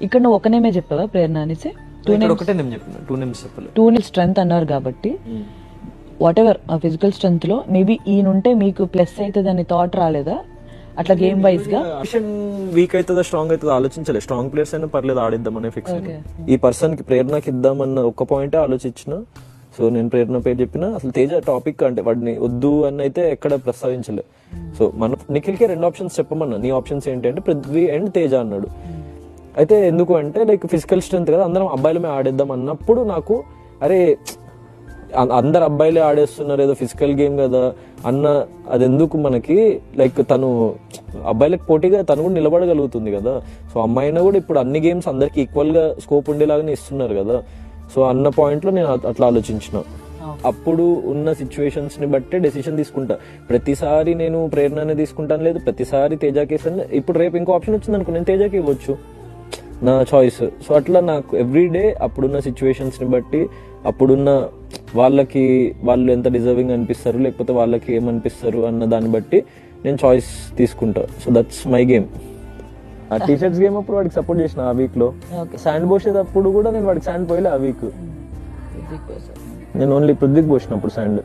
ఇక్కడ నువ్వు ఒక నేమే చెప్పావా ప్రేరణ అనేసి? టూ నేమ్స్ స్ట్రెంత్ అన్నారు కాబట్టి వాట్ ఎవర్ ఆ ఫిజికల్ స్ట్రెంత్ లో మేబీ ఈయనుంటే మీకు ప్లస్ అవుతుంది అని థాట్ రాలేదా అట్లా గేమ్ వైజ్ గా? వీక్ అవుతుందా స్ట్రాంగ్ అవుతుందా ఆలోచించలేదు. స్ట్రాంగ్ ప్లేయర్స్ అయినా పర్లేదు ఆడిద్దామనే ఫిక్స్. ఈ పర్సన్ కి ప్రేరణకి ఇద్దామన్న ఒక్క పాయింట్ ఆలోచించిన. సో నేను ప్రేరణ పేరు చెప్పిన. అసలు తేజ టాపిక్ అంటే వాడిని వద్దు అని అయితే ఎక్కడ ప్రస్తావించలేదు. సో మన నిఖిల్కి 2 ఆప్షన్స్ చెప్పమన్నా. నీ ఆప్షన్స్ ఏంటి అంటే పృథ్వీ అండ్ తేజ అన్నాడు. అయితే ఎందుకు అంటే లైక్ ఫిజికల్ స్ట్రెంత్ కదా, అందరం అబ్బాయిలమే ఆడేద్దాం అన్నప్పుడు నాకు అరే అందరు అబ్బాయిలే ఆడేస్తున్నారు ఏదో ఫిజికల్ గేమ్ కదా అన్న, అది ఎందుకు మనకి లైక్ తను అబ్బాయిలకు పోటీగా తను కూడా నిలబడగలుగుతుంది కదా. సో అమ్మాయినా కూడా ఇప్పుడు అన్ని గేమ్స్ అందరికి ఈక్వల్ గా స్కోప్ ఉండేలాగానే ఇస్తున్నారు కదా. సో అన్న పాయింట్ లో నేను అట్లా ఆలోచించిన. అప్పుడు ఉన్న సిచ్యువేషన్స్ ని బట్టే డెసిషన్ తీసుకుంటా. ప్రతిసారి నేను ప్రేరణనే తీసుకుంటాను లేదు, ప్రతిసారి తేజాకి ఇస్తాను. ఇప్పుడు రేపు ఇంకో ఆప్షన్ వచ్చింది అనుకో, నేను తేజాకి ఇవ్వచ్చు, నా చాయిస్. సో అట్లా నాకు ఎవ్రీడే అప్పుడున్న సిచ్యువేషన్స్ ని బట్టి, అప్పుడున్న వాళ్ళు ఎంత డిజర్వింగ్ అనిపిస్తారు లేకపోతే వాళ్ళకి ఏమనిపిస్తారు అన్న దాన్ని బట్టి నేను చాయిస్ తీసుకుంటా. So that's my game. ఆ టీషర్ట్స్ గేమ్ అప్పుడు వాడికి సపోర్ట్ చేసిన ఆ వీక్ లో. శాండ్ పోసేటప్పుడు కూడా నేను వాడికి శాండ్ పోయలే ఆ వీక్. నేను ఓన్లీ పృథ్వీకి పోసినప్పుడు శాండ్.